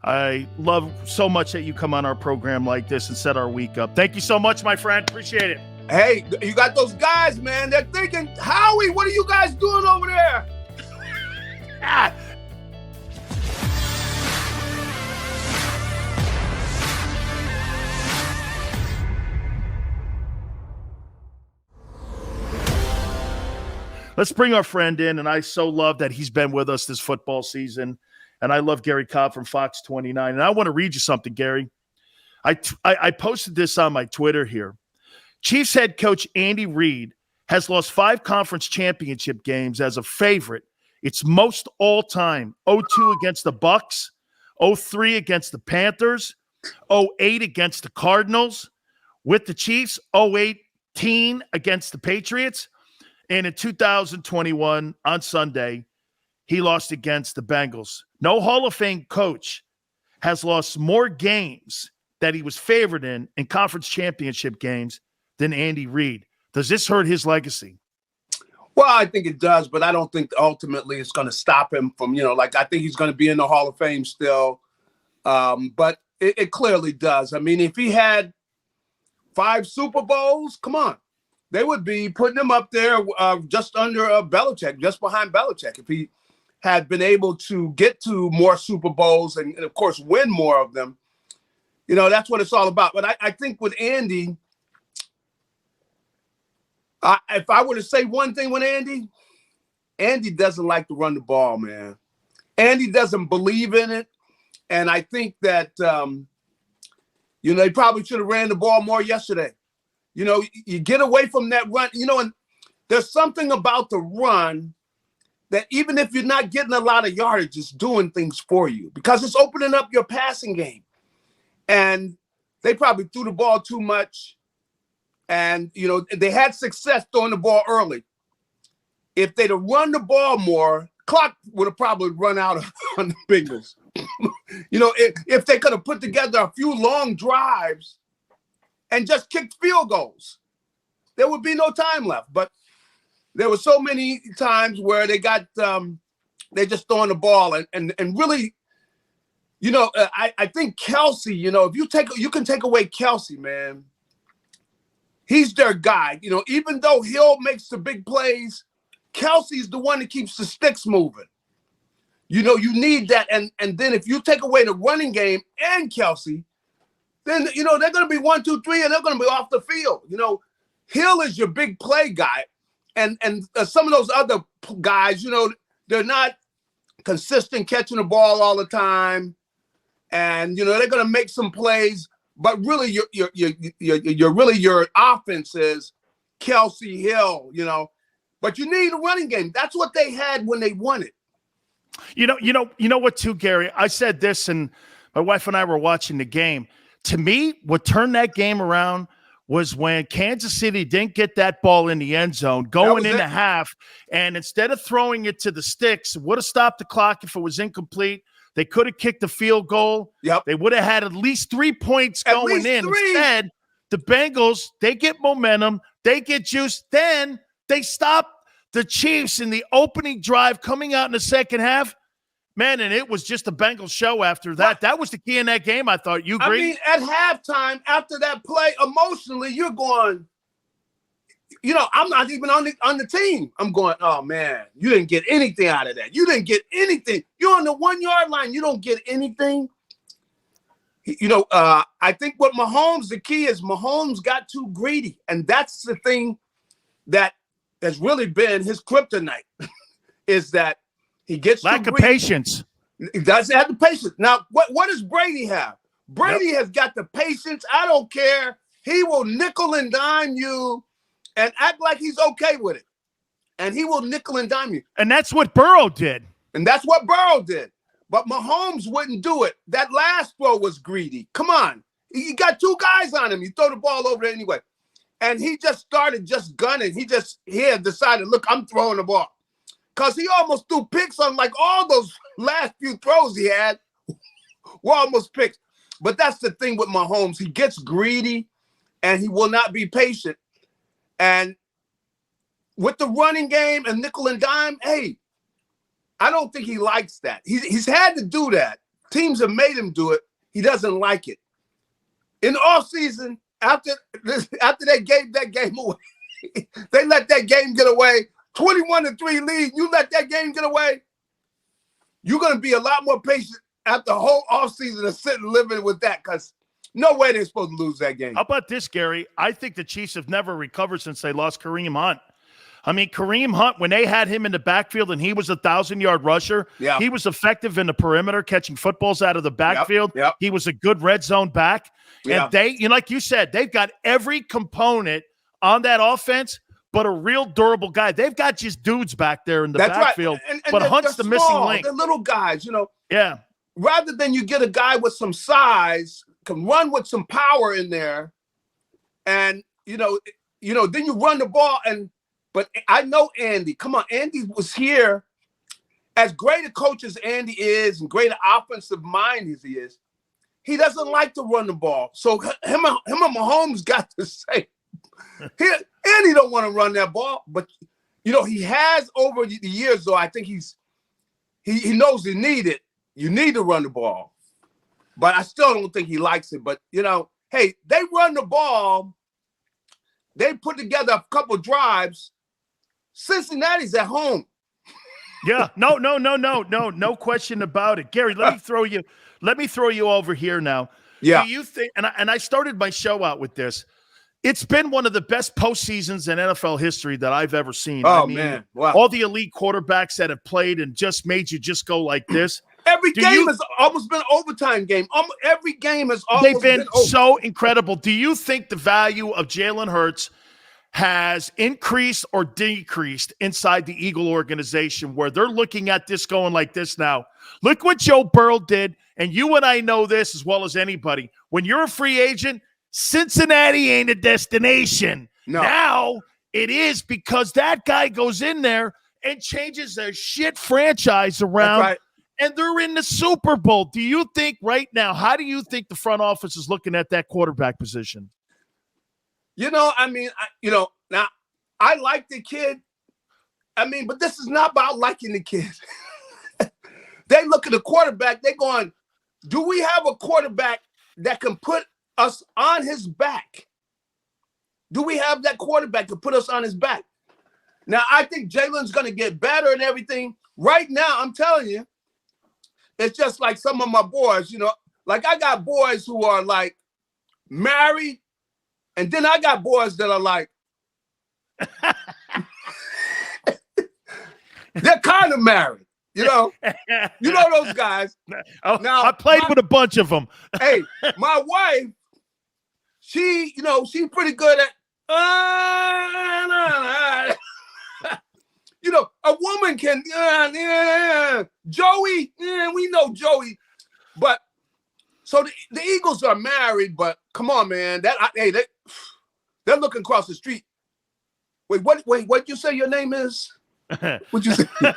I love so much that you come on our program like this and set our week up. Thank you so much, my friend. Appreciate it. Hey, you got those guys, man. They're thinking, Howie, what are you guys doing over there? Let's bring our friend in, and I so love that he's been with us this football season, and I love Garry Cobb from Fox 29, and I want to read you something, Gary. I posted this on my Twitter here. Chiefs head coach Andy Reid has lost 5 conference championship games as a favorite. It's most all-time. 0-2 against the Bucs, 0-3 against the Panthers, 0-8 against the Cardinals. With the Chiefs, 0-18 against the Patriots. And in 2021, on Sunday, he lost against the Bengals. No Hall of Fame coach has lost more games that he was favored in conference championship games than Andy Reid. Does this hurt his legacy? Well, I think it does, but I don't think ultimately it's going to stop him from, I think he's going to be in the Hall of Fame still. But it clearly does. I mean, if he had 5 Super Bowls, come on. They would be putting him up there just under Belichick, just behind Belichick. If he had been able to get to more Super Bowls and of course, win more of them, that's what it's all about. But I think with Andy, if I were to say one thing with Andy doesn't like to run the ball, man. Andy doesn't believe in it. And I think that, he probably should have ran the ball more yesterday. You get away from that run, and there's something about the run that even if you're not getting a lot of yardage, it's doing things for you because it's opening up your passing game. And they probably threw the ball too much. And, they had success throwing the ball early. If they'd have run the ball more, clock would have probably run out on the Bengals. If they could have put together a few long drives and just kicked field goals, there would be no time left. But there were so many times where they got they just throwing the ball and really, I think Kelsey, if you can take away Kelsey, man, he's their guy. Even though Hill makes the big plays, Kelsey's the one that keeps the sticks moving. You need that. And then if you take away the running game and Kelsey, then, they're going to be 1, 2, 3, and they're going to be off the field. Hill is your big play guy. And some of those other guys, they're not consistent catching the ball all the time. And, they're going to make some plays. But really, your offense is Kelsey, Hill, But you need a running game. That's what they had when they won it. You know what, too, Gary? I said this, and my wife and I were watching the game. To me, what turned that game around was when Kansas City didn't get that ball in the end zone going into half, and instead of throwing it to the sticks, would have stopped the clock if it was incomplete. They could have kicked the field goal. Yep. They would have had at least 3 points going in. 3. Instead, the Bengals, they get momentum, they get juice, then they stop the Chiefs in the opening drive coming out in the second half. Man, and it was just a Bengals show after that. That was the key in that game, I thought. You agree? I mean, at halftime, after that play, emotionally, you're going, I'm not even on the team. I'm going, oh, man, you didn't get anything out of that. You didn't get anything. You're on the 1-yard line. You don't get anything. I think what Mahomes, the key is Mahomes got too greedy. And that's the thing that has really been his kryptonite is that he gets lack of patience. He doesn't have the patience. Now, what does Brady have? Brady has got the patience. I don't care. He will nickel and dime you and act like he's okay with it. And he will nickel and dime you. And that's what Burrow did. But Mahomes wouldn't do it. That last throw was greedy. Come on. He got 2 guys on him. He throw the ball over there anyway. And he just started just gunning. He had decided, look, I'm throwing the ball. Because he almost threw picks on like all those last few throws he had were almost picks. But that's the thing with Mahomes. He gets greedy and he will not be patient. And with the running game and nickel and dime, hey, I don't think he likes that. He's had to do that teams have made him do it. He doesn't like it. In the offseason, after they gave that game away, they let that game get away. 21-3 lead. You let that game get away. You're going to be a lot more patient after the whole offseason of sitting living with that, because no way they're supposed to lose that game. How about this, Gary? I think the Chiefs have never recovered since they lost Kareem Hunt. I mean, Kareem Hunt, when they had him in the backfield and he was a 1,000-yard rusher, he was effective in the perimeter, catching footballs out of the backfield. He was a good red zone back. And they, like you said, they've got every component on that offense, but a real durable guy. They've got just dudes back there in the backfield. Right. And but Hunt's the missing link. The little guys, Yeah. Rather than you get a guy with some size, can run with some power in there, and then you run the ball. But I know Andy. Come on, Andy was here. As great a coach as Andy is, and great an offensive mind as he is, he doesn't like to run the ball. So him and Mahomes got to say, Andy don't want to run that ball. But he has over the years, though. I think he knows he need it. You need to run the ball. But I still don't think he likes it. But hey, they run the ball. They put together a couple drives. Cincinnati's at home. Yeah, no question about it. Gary, let me throw you over here now. Yeah. Do you think, and I started my show out with this, it's been one of the best postseasons in NFL history that I've ever seen. Oh, man. Wow. All the elite quarterbacks that have played and just made you just go like this. Every game has almost been an overtime game. Every game has almost been so incredible. Do you think the value of Jalen Hurts has increased or decreased inside the Eagle organization, where they're looking at this going like this now? Look what Joe Burrow did, and you and I know this as well as anybody. When you're a free agent, Cincinnati ain't a destination. No. Now it is, because that guy goes in there and changes their shit franchise around. That's right. And they're in the Super Bowl. Do you think right now, how do you think the front office is looking at that quarterback position? Now I like the kid. But this is not about liking the kid. They look at the quarterback. They're going, do we have a quarterback that can put us on his back? Do we have that quarterback to put us on his back? Now, I think Jalen's going to get better and everything. Right now, I'm telling you, it's just like some of my boys, like I got boys who are like married, and then I got boys that are like, they're kind of married, those guys. Now, I played with a bunch of them. Hey, my wife, she's pretty good at, a woman can, Joey, we know Joey, but so the Eagles are married, but come on, man, they're looking across the street. Wait, what you say your name is? What you say? Wait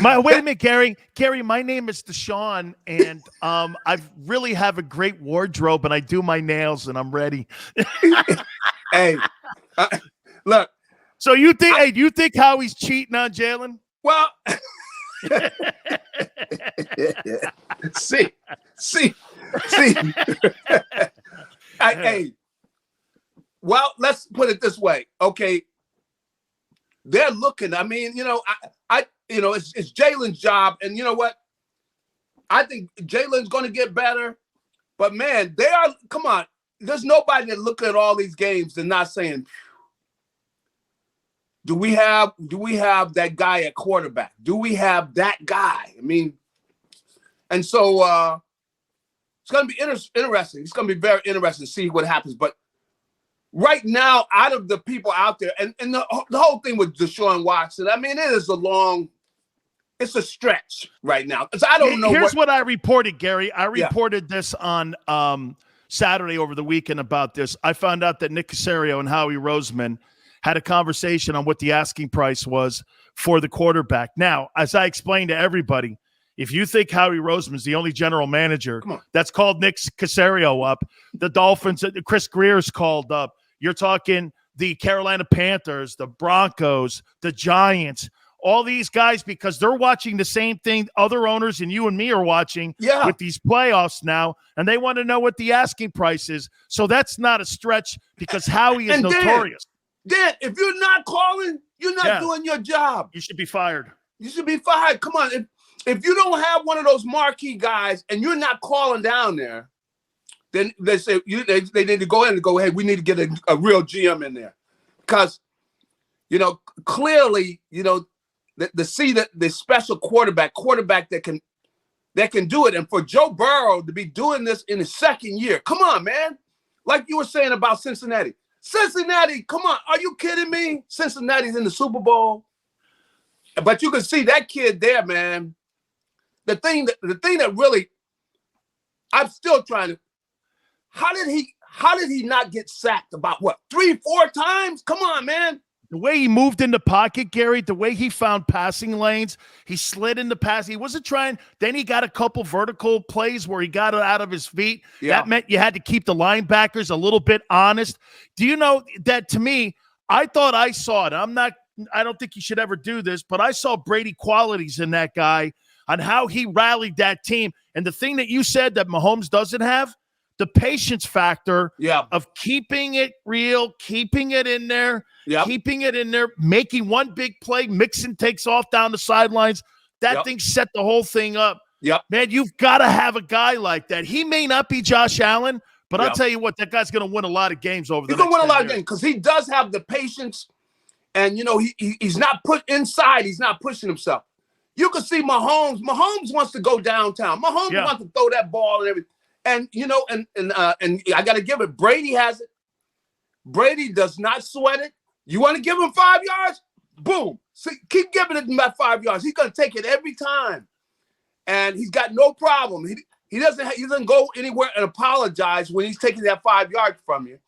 a minute, Gary. Gary, my name is Deshaun, and I really have a great wardrobe, and I do my nails, and I'm ready. Hey, look. So you think Howie's cheating on Jalen? Well, see. Hey, well, let's put it this way. Okay, they're looking. It's Jalen's job, and you know what? I think Jalen's going to get better, but man, they are. Come on, there's nobody that looking at all these games and not saying, do we have that guy at quarterback? Do we have that guy? And so it's going to be interesting. It's going to be very interesting to see what happens. But right now, out of the people out there, and the whole thing with Deshaun Watson, it's a stretch right now. Because I don't know. Here's what I reported, Gary. I reported this on Saturday over the weekend about this. I found out that Nick Caserio and Howie Roseman had a conversation on what the asking price was for the quarterback. Now, as I explained to everybody, if you think Howie Roseman's the only general manager that's called Nick Caserio up, the Dolphins, Chris Greer's called up, you're talking the Carolina Panthers, the Broncos, the Giants, all these guys because they're watching the same thing other owners and you and me are watching with these playoffs now, and they want to know what the asking price is. So that's not a stretch because Howie is notorious. Dan, if you're not calling, you're not doing your job. You should be fired. You should be fired. Come on. If you don't have one of those marquee guys and you're not calling down there, then they say they need to go in and go, hey, we need to get a real GM in there. Because, clearly, the special quarterback that can do it. And for Joe Burrow to be doing this in his second year, come on, man. Like you were saying about Cincinnati. Cincinnati, come on. Are you kidding me? Cincinnati's in the Super Bowl. But you can see that kid there, man. The thing that really, I'm still trying to, how did he not get sacked about 3-4 times? Come on, man. The way he moved in the pocket, Gary, the way he found passing lanes, he slid in the pass. He wasn't trying. Then he got a couple vertical plays where he got it out of his feet. Yeah. That meant you had to keep the linebackers a little bit honest. Do you know that to me, I thought I saw it. I don't think you should ever do this, but I saw Brady qualities in that guy on how he rallied that team. And the thing that you said that Mahomes doesn't have, the patience factor of keeping it real, keeping it in there, making one big play. Mixon takes off down the sidelines. That thing set the whole thing up. Man, you've got to have a guy like that. He may not be Josh Allen, but I'll tell you what, that guy's going to win a lot of games over the next 10 years. He's going to win a lot of games because he does have the patience, and, he's not put inside. He's not pushing himself. You can see Mahomes. Mahomes wants to go downtown. Mahomes wants to throw that ball and everything. And and I got to give it. Brady has it. Brady does not sweat it. You want to give him 5 yards? Boom. See, keep giving him that 5 yards. He's going to take it every time, and he's got no problem. He doesn't go anywhere and apologize when he's taking that 5 yards from you.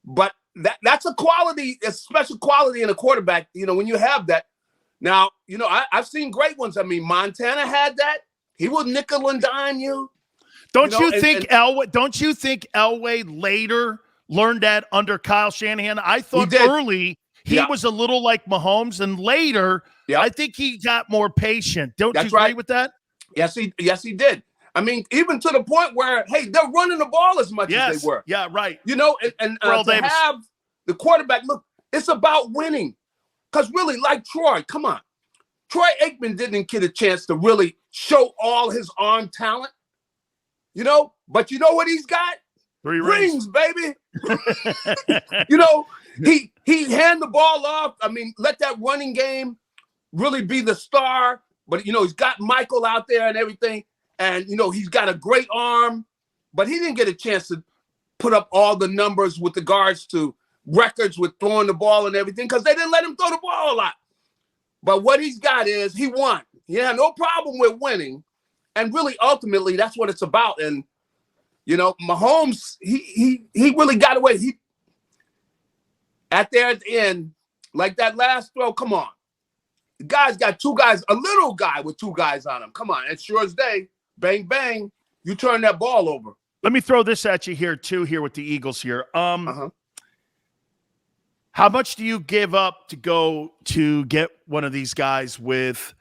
But that's a quality, a special quality in a quarterback. When you have that. Now, I've seen great ones. I mean, Montana had that. He would nickel and dime you. Don't you think Elway later learned that under Kyle Shanahan? I thought early he was a little like Mahomes, and later I think he got more patient. Don't you agree with that? Yes, he did. I mean, even to the point where, hey, they're running the ball as much as they were. Yeah, right. To have the quarterback, look, it's about winning. Because really, like Troy, come on. Troy Aikman didn't get a chance to really show all his arm talent. But you know what he's got? 3 rings, baby. He hand the ball off. I mean, let that running game really be the star. But, he's got Michael out there and everything. And, he's got a great arm. But he didn't get a chance to put up all the numbers with regards to records with throwing the ball and everything because they didn't let him throw the ball a lot. But what he's got is he won. He had no problem with winning. And really, ultimately, that's what it's about. And, Mahomes, he really got away. At the end, like that last throw, come on. The guy's got 2 guys, a little guy with 2 guys on him. Come on. And sure as day, bang, bang, you turn that ball over. Let me throw this at you here, too, here with the Eagles here. How much do you give up to go to get one of these guys with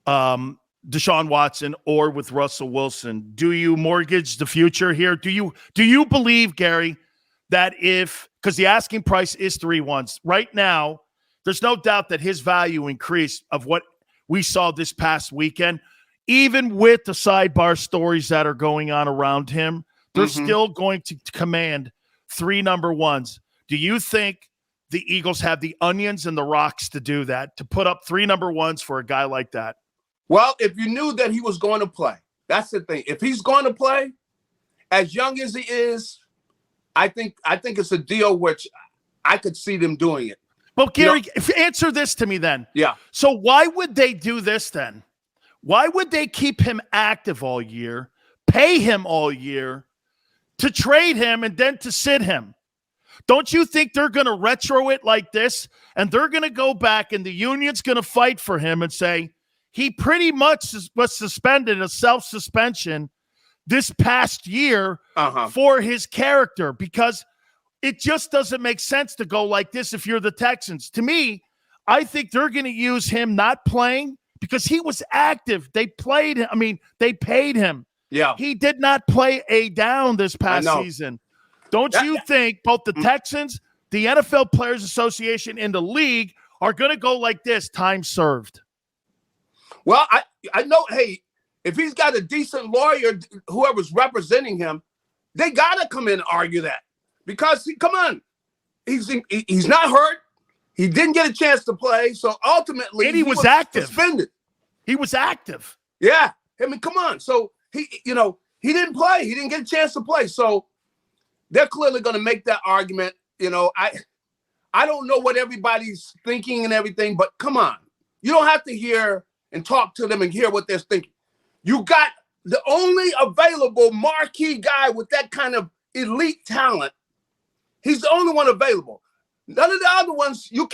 Deshaun Watson or with Russell Wilson? Do you mortgage the future here? Do you believe, Gary, that because the asking price is 3-1 right now, there's no doubt that his value increased of what we saw this past weekend, even with the sidebar stories that are going on around him, they're still going to command 3 number ones. Do you think the Eagles have the onions and the rocks to do that, to put up 3 number ones for a guy like that? Well, if you knew that he was going to play, that's the thing. If he's going to play, as young as he is, I think it's a deal which I could see them doing it. Well, Gary, answer this to me then. Yeah. So why would they do this then? Why would they keep him active all year, pay him all year, to trade him and then to sit him? Don't you think they're going to retro it like this, and they're going to go back and the union's going to fight for him and say he pretty much was suspended, a self-suspension this past year for his character, because it just doesn't make sense to go like this if you're the Texans. To me, I think they're going to use him not playing because he was active. They played him. I mean, they paid him. Yeah. He did not play a down this past season. Don't you think both the Texans, the NFL Players Association, and the league are going to go like this? Time served. Well, I know, hey, if he's got a decent lawyer, whoever's representing him, they got to come in and argue that. Because, come on, he's not hurt. He didn't get a chance to play, so ultimately and he was active. Suspended. He was active. Yeah, I mean, come on. So he didn't play. He didn't get a chance to play. So they're clearly going to make that argument. I don't know what everybody's thinking and everything, but come on, you don't have to hear and talk to them and hear what they're thinking. You got the only available marquee guy with that kind of elite talent. He's the only one available. None of the other ones, you're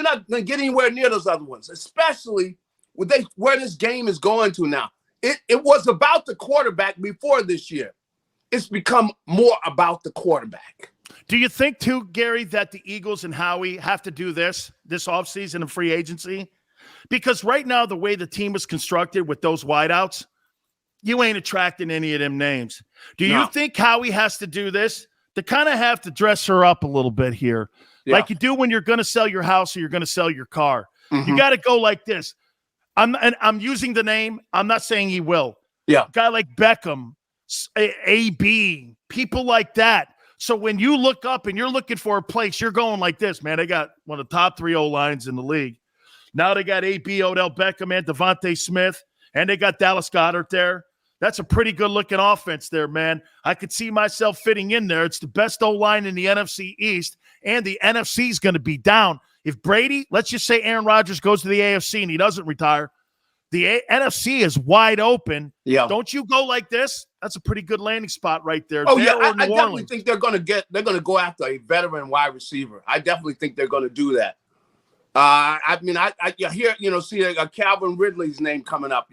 not going to get anywhere near those other ones, especially with where this game is going to now. It was about the quarterback before this year. It's become more about the quarterback. Do you think, too, Gary, that the Eagles and Howie have to do this offseason of free agency? Because right now, the way the team is constructed with those wideouts, you ain't attracting any of them names. Do you think Howie has to do this? To kind of have to dress her up a little bit here. Yeah. Like you do when you're going to sell your house or you're going to sell your car. Mm-hmm. You got to go like this. I'm using the name. I'm not saying he will. Yeah. A guy like Beckham, AB, people like that. So when you look up and you're looking for a place, you're going like this, man. They got one of the top 3 O-lines in the league. Now they got AB, Odell Beckham, and Devontae Smith, and they got Dallas Goedert there. That's a pretty good-looking offense there, man. I could see myself fitting in there. It's the best O-line in the NFC East, and the NFC is going to be down. If Brady, let's just say Aaron Rodgers goes to the AFC and he doesn't retire, the NFC is wide open. Yeah. Don't you go like this? That's a pretty good landing spot right there. Oh, yeah. I definitely think they're going to go after a veteran wide receiver. I definitely think they're going to do that. I hear, see Calvin Ridley's name coming up,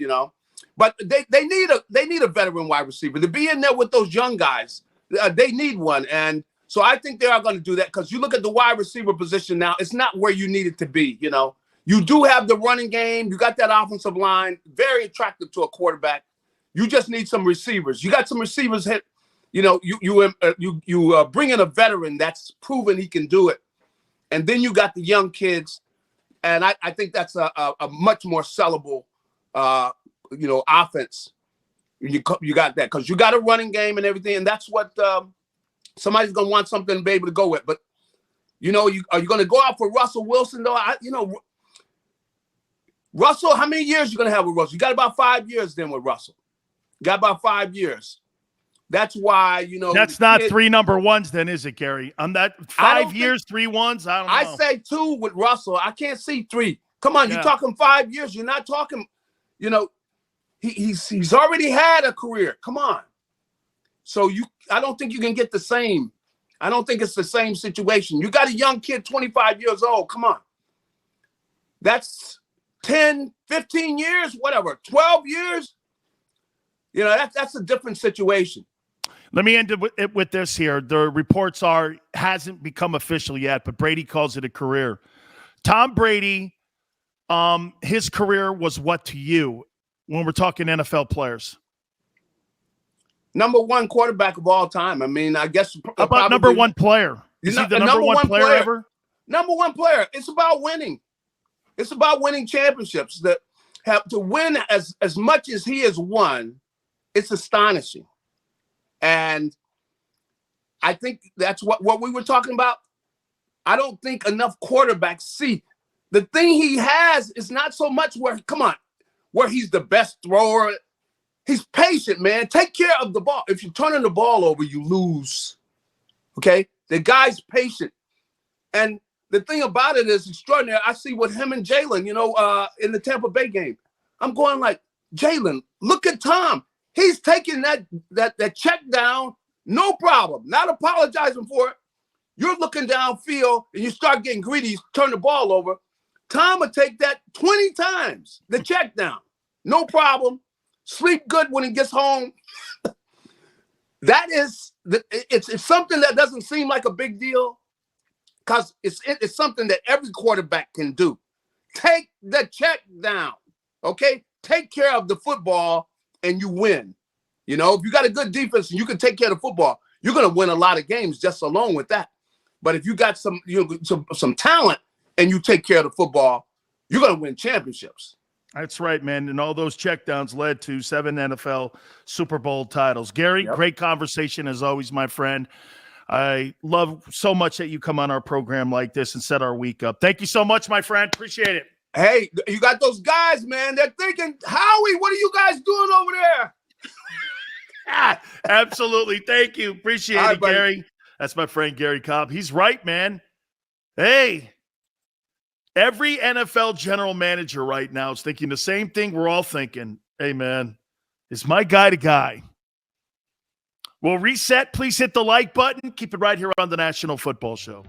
but they need a veteran wide receiver to be in there with those young guys. They need one. And so I think they are going to do that because you look at the wide receiver position now, it's not where you need it to be. You do have the running game. You got that offensive line, very attractive to a quarterback. You just need some receivers. You got some receivers hit. You bring in a veteran that's proven he can do it. And then you got the young kids. And I think that's a much more sellable, offense. You got that because you got a running game and everything, and that's what somebody's gonna want something to be able to go with. But are you going to go out for Russell Wilson though? Russell, how many years you gonna have with Russell? You got about 5 years then with Russell. You got about 5 years. That's why That's not 3 number ones, then, is it, Gary? On that 5 years, 3 ones. I don't know. I say 2 with Russell. I can't see 3. Come on, you're talking 5 years. You're not talking. He's already had a career. Come on. So I don't think you can get the same. I don't think it's the same situation. You got a young kid, 25 years old. Come on. That's 10, 15 years, whatever, 12 years. That's a different situation. Let me end it with this here. The reports are hasn't become official yet, but Brady calls it a career. Tom Brady, his career was what to you when we're talking NFL players? Number 1 quarterback of all time. I mean, I guess. How about number 1 player? Is he the number one player ever? Number 1 player. It's about winning. It's about winning championships. That have to win as much as he has won. It's astonishing. And I think that's what we were talking about. I don't think enough quarterbacks see. The thing he has is not so much where he's the best thrower. He's patient, man. Take care of the ball. If you're turning the ball over, you lose. Okay? The guy's patient. And the thing about it is extraordinary. I see with him and Jalen, in the Tampa Bay game. I'm going like, Jalen, look at Tom. He's taking that check down, no problem. Not apologizing for it. You're looking downfield and you start getting greedy, you turn the ball over. Tom would take that 20 times, the check down. No problem. Sleep good when he gets home. It's something that doesn't seem like a big deal because it's something that every quarterback can do. take the check down, okay? Take care of the football and you win. You know, if you got a good defense and you can take care of the football, you're going to win a lot of games just alone with that. But if you got some talent and you take care of the football, you're going to win championships. That's right, man. And all those checkdowns led to 7 NFL Super Bowl titles. Garry, great conversation as always, my friend. I love so much that you come on our program like this and set our week up. Thank you so much, my friend. Appreciate it. Hey, you got those guys, man. They're thinking, Howie, what are you guys doing over there? Absolutely. Thank you. Appreciate it, buddy. Garry. That's my friend Garry Cobb. He's right, man. Hey, every NFL general manager right now is thinking the same thing we're all thinking. Hey, man, is my guy the guy? We'll reset. Please hit the like button. Keep it right here on the National Football Show.